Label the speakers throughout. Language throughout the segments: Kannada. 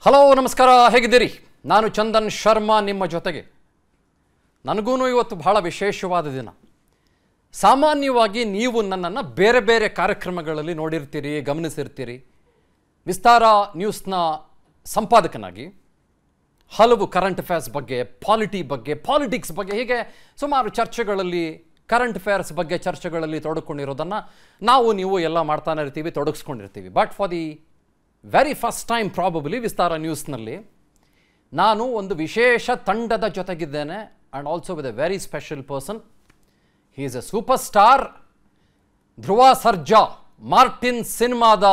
Speaker 1: ಹಲೋ ನಮಸ್ಕಾರ, ಹೇಗಿದ್ದೀರಿ? ನಾನು ಚಂದನ್ ಶರ್ಮಾ ನಿಮ್ಮ ಜೊತೆಗೆ. ನನಗೂ ಇವತ್ತು ಬಹಳ ವಿಶೇಷವಾದ ದಿನ. ಸಾಮಾನ್ಯವಾಗಿ ನೀವು ನನ್ನನ್ನು ಬೇರೆ ಬೇರೆ ಕಾರ್ಯಕ್ರಮಗಳಲ್ಲಿ ನೋಡಿರ್ತೀರಿ, ಗಮನಿಸಿರ್ತೀರಿ. ವಿಸ್ತಾರ ನ್ಯೂಸ್ನ ಸಂಪಾದಕನಾಗಿ ಹಲವು ಕರೆಂಟ್ ಅಫೇರ್ಸ್ ಬಗ್ಗೆ, ಪಾಲಿಟಿಕ್ಸ್ ಬಗ್ಗೆ ಹೀಗೆ ಸುಮಾರು ಚರ್ಚೆಗಳಲ್ಲಿ, ಕರೆಂಟ್ ಅಫೇರ್ಸ್ ಬಗ್ಗೆ ಚರ್ಚೆಗಳಲ್ಲಿ ತೊಡಕೊಂಡಿರೋದನ್ನು ನೀವು ಎಲ್ಲ ಮಾಡ್ತಾನೆ ಇರ್ತೀವಿ, ತೊಡಗಿಸ್ಕೊಂಡಿರ್ತೀವಿ. But for the very first time probably Vistara ನ್ಯೂಸ್ನಲ್ಲಿ ನಾನು ಒಂದು ವಿಶೇಷ ತಂಡದ ಜೊತೆಗಿದ್ದೇನೆ. And also with a very special person. He is a super star. Dhruva Sarja, Martin ಸಿನಿಮಾದ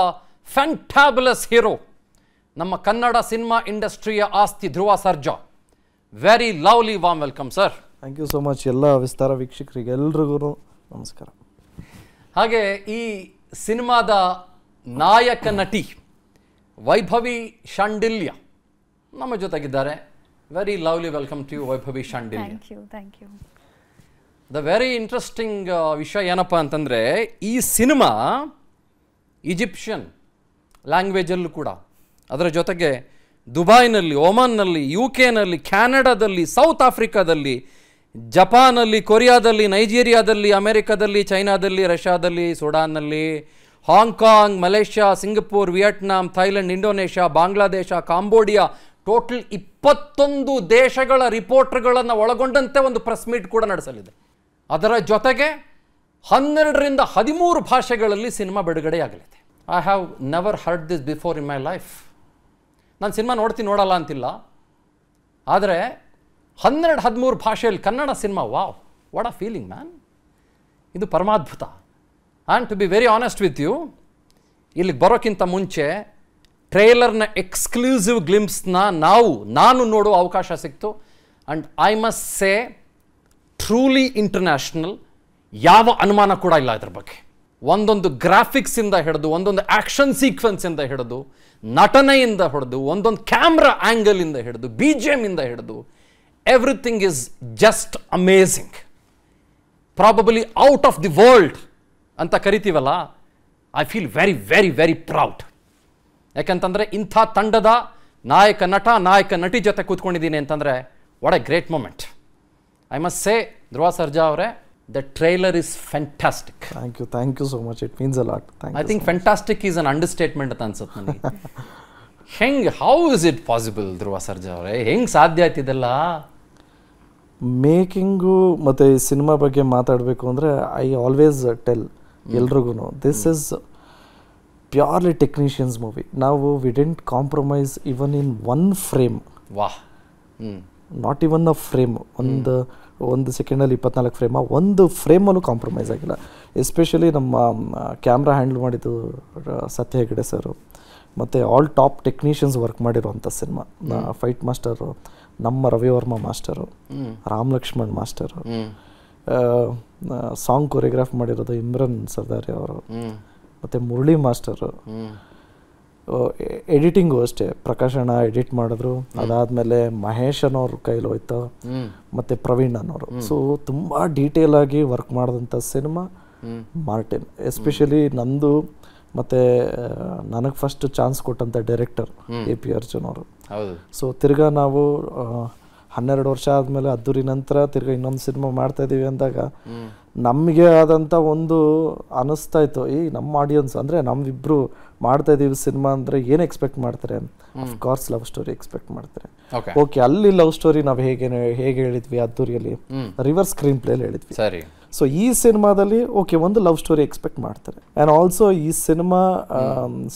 Speaker 1: ಫ್ಯಾಂಟಾಬುಲಸ್ ಹೀರೋ. ನಮ್ಮ ಕನ್ನಡ ಸಿನಿಮಾ ಇಂಡಸ್ಟ್ರಿಯ ಆಸ್ತಿ Dhruva Sarja. Very lovely warm welcome sir.
Speaker 2: Thank you so much. ಎಲ್ಲ ವಿಸ್ತಾರ ವೀಕ್ಷಕರಿಗೆ ಎಲ್ರಿಗೂ ನಮಸ್ಕಾರ.
Speaker 1: ಹಾಗೆ ಈ ಸಿನಿಮಾದ ನಾಯಕ ನಟಿ ವೈಭವಿ ಶಾಂಡಿಲ್ಯ ನಮ್ಮ ಜೊತೆಗಿದ್ದಾರೆ. Very lovely welcome to you Vaibhavi Shandilya.
Speaker 3: Thank you.
Speaker 1: The very interesting ವಿಷಯ ಏನಪ್ಪ ಅಂತಂದರೆ, ಈ ಸಿನಿಮಾ ಈಜಿಪ್ಷಿಯನ್ ಲ್ಯಾಂಗ್ವೇಜಲ್ಲೂ ಕೂಡ, ಅದರ ಜೊತೆಗೆ ದುಬೈನಲ್ಲಿ, ಒಮಾನ್ನಲ್ಲಿ, UK-ನಲ್ಲಿ, ಕ್ಯಾನಡಾದಲ್ಲಿ, ಸೌತ್ ಆಫ್ರಿಕಾದಲ್ಲಿ, ಜಪಾನಲ್ಲಿ, ಕೊರಿಯಾದಲ್ಲಿ, ನೈಜೀರಿಯಾದಲ್ಲಿ, ಅಮೆರಿಕಾದಲ್ಲಿ, ಚೈನಾದಲ್ಲಿ, ರಷ್ಯಾದಲ್ಲಿ, ಸುಡಾನ್ನಲ್ಲಿ, Hong Kong, Malaysia, Singapore, Vietnam, Thailand, Indonesia, Bangladesh, Cambodia, total 21 ದೇಶಗಳ ರಿಪೋರ್ಟರ್ಗಳನ್ನು ಒಳಗೊಂಡಂತೆ ಒಂದು ಪ್ರೆಸ್ ಮೀಟ್ ಕೂಡ ನಡೆಸಲಿದೆ. ಅದರ ಜೊತೆಗೆ 12ರಿಂದ 13 ಭಾಷೆಗಳಲ್ಲಿ ಸಿನಿಮಾ ಬಿಡುಗಡೆಯಾಗಲಿದೆ. I have never heard this before in my life. ನಾನು ಸಿನಿಮಾ ನೋಡಲ್ಲ ಅಂತಿಲ್ಲ, ಆದರೆ 12-13 ಭಾಷೆಯಲ್ಲಿ Kannada cinema, wow, what a feeling man. ಇದು ಪರಮಾದ್ಭುತ. And to be very honest with you, ಇಲ್ಲಿಗೆ ಬರೋಕ್ಕಿಂತ ಮುಂಚೆ ಟ್ರೇಲರ್ನ ಎಕ್ಸ್ಕ್ಲೂಸಿವ್ ಗ್ಲಿಮ್ಸ್ನ ನಾನು ನೋಡುವ ಅವಕಾಶ ಸಿಕ್ತು. And I must say truly international. ಯಾವ ಅನುಮಾನ ಕೂಡ ಇಲ್ಲ ಇದ್ರ ಬಗ್ಗೆ. ಒಂದೊಂದು ಗ್ರಾಫಿಕ್ಸಿಂದ ಹಿಡಿದು, ಒಂದೊಂದು ಆ್ಯಕ್ಷನ್ ಸೀಕ್ವೆನ್ಸಿಂದ ಹಿಡಿದು, ನಟನೆಯಿಂದ ಹಿಡಿದು, ಒಂದೊಂದು ಕ್ಯಾಮ್ರಾ ಆ್ಯಂಗಲಿಂದ ಹಿಡಿದು, BGM ಇಂದ ಹಿಡಿದು, everything is just amazing. Probably out of the world ಅಂತ ಕರಿತೀವಲ್ಲ, I feel very very very proud. ಯಾಕಂತಂದರೆ ಇಂಥ ತಂಡದ ನಾಯಕ ನಟಿ ಜೊತೆ ಕೂತ್ಕೊಂಡಿದ್ದೀನಿ ಅಂತಂದರೆ what a great moment. I must say Dhruva Sarja ಅವರೇ, the trailer is fantastic.
Speaker 2: Thank you so much. It means a lot.
Speaker 1: I think fantastic is an understatement ಅಂತ ಅನ್ಸುತ್ತೆ ನನಗೆ. How is it possible Dhruva Sarja ಅವರೇ? ಹೆಂಗೆ ಸಾಧ್ಯ ಆಯ್ತಿದೆಲ್ಲ?
Speaker 2: ಮೇಕಿಂಗು ಮತ್ತು ಈ ಸಿನಿಮಾ ಬಗ್ಗೆ ಮಾತಾಡಬೇಕು ಅಂದರೆ ಐ ಆಲ್ವೇಸ್ ಟೆಲ್ ಎಲ್ರಿಗೂ, this is purely technicians movie. We didn't compromise even in one frame.
Speaker 1: Wow.
Speaker 2: Not even a frame. ಒಂದು ಸೆಕೆಂಡಲ್ಲಿ 24 ಫ್ರೇಮ್, ಒಂದು ಫ್ರೇಮಲ್ಲೂ ಕಾಂಪ್ರಮೈಸ್ ಆಗಿಲ್ಲ. ಎಸ್ಪೆಷಲಿ ನಮ್ಮ ಕ್ಯಾಮ್ರಾ ಹ್ಯಾಂಡಲ್ ಮಾಡಿದ್ದು ಸತ್ಯ ಹೆಗಡೆ ಸರು, ಮತ್ತು ಆಲ್ ಟಾಪ್ ಟೆಕ್ನಿಷಿಯನ್ಸ್ ವರ್ಕ್ ಮಾಡಿರೋವಂಥ ಸಿನಿಮಾ. ಫೈಟ್ ಮಾಸ್ಟರು ನಮ್ಮ Ravivarma master, Ram Lakshman master, song choreograph ಮಾಡಿರೋದು ಇಮ್ರಾನ್ ಸರ್ದಾರಿ ಅವರು, ಮತ್ತು ಮುರಳಿ ಮಾಸ್ಟರು. ಎಡಿಟಿಂಗು ಅಷ್ಟೇ, ಪ್ರಕಾಶಣ್ಣ ಎಡಿಟ್ ಮಾಡಿದ್ರು. ಅದಾದಮೇಲೆ ಮಹೇಶ್ ಅನ್ನೋರು ಕೈಲಿ ಹೋಯ್ತು, ಮತ್ತು ಪ್ರವೀಣ್ ಅನ್ನೋರು. ಸೊ ತುಂಬ ಡೀಟೇಲ್ ಆಗಿ ವರ್ಕ್ ಮಾಡಿದಂಥ ಸಿನಿಮಾ ಮಾರ್ಟಿನ್. ಎಸ್ಪೆಷಲಿ ನಂದು ಮತ್ತು ನನಗೆ ಫಸ್ಟ್ ಚಾನ್ಸ್ ಕೊಟ್ಟಂಥ ಡೈರೆಕ್ಟರ್ AP ಅರ್ಜುನ್ ಅವರು. ಸೊ ತಿರ್ಗಾ ನಾವು 12 ವರ್ಷ ಆದಮೇಲೆ ಅದ್ದೂರಿ ನಂತರ ತಿರ್ಗಾ ಇನ್ನೊಂದು ಸಿನಿಮಾ ಮಾಡ್ತಾಯಿದ್ದೀವಿ ಅಂದಾಗ ನಮಗೆ ಆದಂಥ ಒಂದು ಅನ್ನಿಸ್ತಾ ಇತ್ತು, ನಮ್ಮ ಆಡಿಯನ್ಸ್ ಅಂದರೆ ನಮ್ಮಿಬ್ಬರು ಮಾಡ್ತಾಯಿದ್ದೀವಿ ಸಿನಿಮಾ ಅಂದರೆ ಏನು ಎಕ್ಸ್ಪೆಕ್ಟ್ ಮಾಡ್ತಾರೆ? ಅಫ್ಕೋರ್ಸ್ ಲವ್ ಸ್ಟೋರಿ ಎಕ್ಸ್ಪೆಕ್ಟ್ ಮಾಡ್ತಾರೆ. ಓಕೆ, ಅಲ್ಲಿ ಲವ್ ಸ್ಟೋರಿ ನಾವು ಹೇಗೆ ಹೇಳಿದ್ವಿ ಅದ್ದೂರಿಯಲ್ಲಿ, ರಿವರ್ಸ್ ಸ್ಕ್ರೀನ್ ಪ್ಲೇಲಿ ಹೇಳಿದ್ವಿ.
Speaker 1: ಸರಿ.
Speaker 2: ಸೊ ಈ ಸಿನಿಮಾದಲ್ಲಿ ಓಕೆ, ಒಂದು ಲವ್ ಸ್ಟೋರಿ ಎಕ್ಸ್ಪೆಕ್ಟ್ ಮಾಡ್ತಾರೆ. ಆ್ಯಂಡ್ ಆಲ್ಸೋ ಈ cinema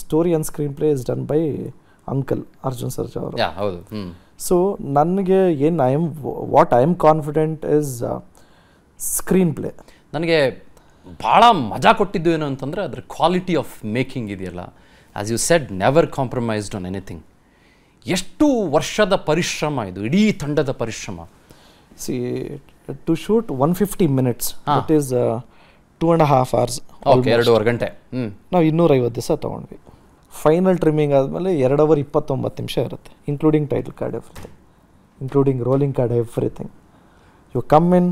Speaker 2: story and screenplay is done by uncle Arjun Sarja ಅವರು. ಸೊ ನನಗೆ what I am confident is screenplay.
Speaker 1: ನನಗೆ ಭಾಳ ಮಜಾ ಕೊಟ್ಟಿದ್ದು ಏನು ಅಂತಂದರೆ ಅದ್ರ ಕ್ವಾಲಿಟಿ ಆಫ್ ಮೇಕಿಂಗ್ ಇದೆಯಲ್ಲ. As you said, never compromised on anything. ಎಷ್ಟು ವರ್ಷದ ಪರಿಶ್ರಮ ಇದು, ಇಡೀ ತಂಡದ ಪರಿಶ್ರಮ.
Speaker 2: To shoot 150 minutes, that is 2.5 hours.
Speaker 1: Okay, 2.5 ಗಂಟೆ.
Speaker 2: ನಾವು 250 ದಿವಸ ತೊಗೊಂಡ್ವಿ. ಫೈನಲ್ ಟ್ರಿಮ್ಮಿಂಗ್ ಆದಮೇಲೆ 2 hours 29 ನಿಮಿಷ ಇರುತ್ತೆ, including title card, everything, including rolling card, everything. You come in,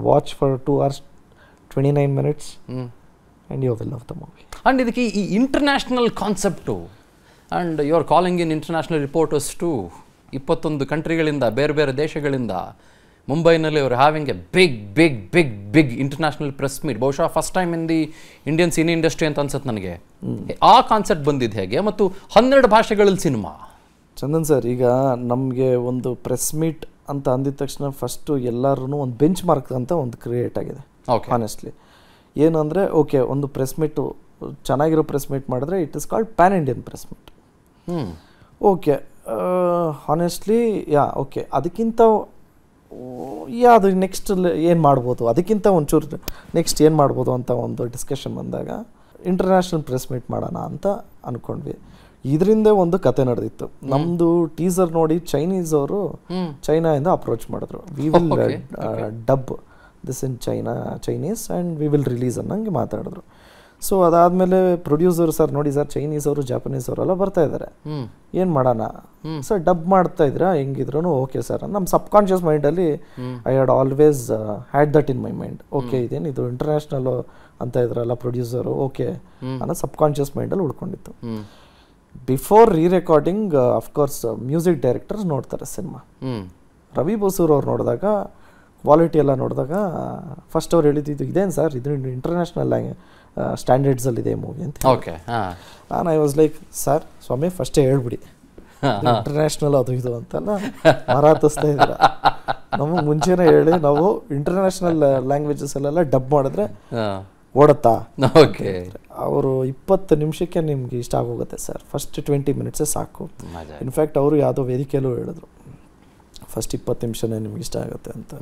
Speaker 2: watch for 2 hours 29 minutes, and you will love the movie.
Speaker 1: And ಇದಕ್ಕೆ ಈ international concept and you are calling in international reporters to 21 ಕಂಟ್ರಿಗಳಿಂದ, ಬೇರೆ ಬೇರೆ ದೇಶಗಳಿಂದ ಮುಂಬೈನಲ್ಲಿ ಅವರು having a big international press meet. ಬಹುಶಃ first time in the Indian cine industry ಅಂತ ಅನ್ಸುತ್ತೆ ನನಗೆ. ಆ ಕಾನ್ಸೆಪ್ಟ್ ಬಂದಿದ್ದು ಹೇಗೆ, ಮತ್ತು 12 ಭಾಷೆಗಳಲ್ಲಿ ಸಿನಿಮಾ?
Speaker 2: ಚಂದನ್ ಸರ್, ಈಗ ನಮಗೆ ಒಂದು ಪ್ರೆಸ್ ಮೀಟ್ ಅಂತ ಅಂದಿದ ತಕ್ಷಣ ಫಸ್ಟು ಎಲ್ಲರೂ ಒಂದು ಬೆಂಚ್ ಮಾರ್ಕ್ ಅಂತ ಒಂದು ಕ್ರಿಯೇಟ್ ಆಗಿದೆ ಆನೆಸ್ಟ್ಲಿ. ಏನಂದರೆ ಓಕೆ, ಒಂದು ಪ್ರೆಸ್ ಮೀಟು ಚೆನ್ನಾಗಿರೋ ಪ್ರೆಸ್ ಮೀಟ್ ಮಾಡಿದ್ರೆ it is called PAN Indian press meet. Okay, honestly okay, ಅದಕ್ಕಿಂತ ಅದು ನೆಕ್ಸ್ಟ್ ಏನು ಮಾಡ್ಬೋದು, ಅದಕ್ಕಿಂತ ಒಂಚೂರು ನೆಕ್ಸ್ಟ್ ಏನು ಮಾಡ್ಬೋದು ಅಂತ ಒಂದು ಡಿಸ್ಕಷನ್ ಬಂದಾಗ ಇಂಟರ್ನ್ಯಾಷನಲ್ ಪ್ರೆಸ್ ಮೀಟ್ ಮಾಡೋಣ ಅಂತ ಅಂದ್ಕೊಂಡ್ವಿ. ಇದರಿಂದ ಒಂದು ಕತೆ ನಡೆದಿತ್ತು. ನಮ್ಮದು ಟೀಸರ್ ನೋಡಿ ಚೈನೀಸ್ ಚೈನಾಯಿಂದ ಅಪ್ರೋಚ್ ಮಾಡಿದ್ರು. We will dub this in Chinese and we will release ಅನ್ನಂಗೆ ಮಾತಾಡಿದ್ರು. ಸೊ ಅದಾದಮೇಲೆ ಪ್ರೊಡ್ಯೂಸರ್ ಸರ್ ನೋಡಿ ಸರ್, ಚೈನೀಸ್ ಅವರು ಜಾಪನೀಸ್ ಅವರೆಲ್ಲ ಬರ್ತಾ ಇದ್ದಾರೆ, ಏನು ಮಾಡೋಣ ಸರ್, ಡಬ್ ಮಾಡ್ತಾ ಇದ್ದೀರಾ ಹೆಂಗಿದ್ರು ಓಕೆ ಸರ್. ನಮ್ಮ ಸಬ್ಕಾನ್ಷಿಯಸ್ ಮೈಂಡಲ್ಲಿ I had always had that in my mind. Okay, ಇದೇನು ಇದು ಇಂಟರ್ನ್ಯಾಷನಲ್ ಅಂತ ಇದ್ರಲ್ಲ ಪ್ರೊಡ್ಯೂಸರು, ಓಕೆ ಅನ್ನೋ ಸಬ್ಕಾನ್ಷಿಯಸ್ ಮೈಂಡಲ್ಲಿ ಉಳ್ಕೊಂಡಿತ್ತು. Before recording of course music directors ನೋಡ್ತಾರೆ ಸಿನಿಮಾ. ರವಿ ಬಸೂರ್ ಅವ್ರು ನೋಡಿದಾಗ, ಕ್ವಾಲಿಟಿ ಎಲ್ಲ ನೋಡಿದಾಗ ಫಸ್ಟ್ ಅವ್ರು ಹೇಳಿದ್ದು ಇದೇನು ಸರ್, ಇದು ಇಂಟರ್ನ್ಯಾಷನಲ್ ಸ್ಟ್ಯಾಂಡರ್ಡ್ಸಲ್ಲಿದೆ ಮೂವಿ ಅಂತ.
Speaker 1: ಓಕೆ,
Speaker 2: ನಾನು ಐ ವಾಸ್ ಲೈಕ್, ಸರ್ ಸ್ವಾಮಿ ಫಸ್ಟೇ ಹೇಳ್ಬಿಡಿ ಇಂಟರ್ನ್ಯಾಷನಲ್ ಅದು ಇದು ಅಂತೆಲ್ಲ ಮಾರಾತಿಸ್ತಾ ಇದ್ದೀರ. ನಮಗೆ ಮುಂಚೆನೇ ಹೇಳಿ, ನಾವು ಇಂಟರ್ನ್ಯಾಷನಲ್ ಲ್ಯಾಂಗ್ವೇಜಸ್ಸಲ್ಲೆಲ್ಲ ಡಬ್ ಮಾಡಿದ್ರೆ ಓಡುತ್ತಾ?
Speaker 1: ಓಕೆ,
Speaker 2: ಅವರು 20 ನಿಮಿಷಕ್ಕೆ ನಿಮ್ಗೆ ಇಷ್ಟ ಆಗೋಗುತ್ತೆ ಸರ್, ಫಸ್ಟ್ 20 ಮಿನಿಟ್ಸೇ ಸಾಕು. ಇನ್ಫ್ಯಾಕ್ಟ್ ಅವರು ಯಾವುದೋ ವೇದಿಕೆಯಲ್ಲೂ ಹೇಳಿದ್ರು, ಫಸ್ಟ್ 20 ನಿಮಿಷನೇ ನಿಮ್ಗೆ ಇಷ್ಟ ಆಗುತ್ತೆ ಅಂತ.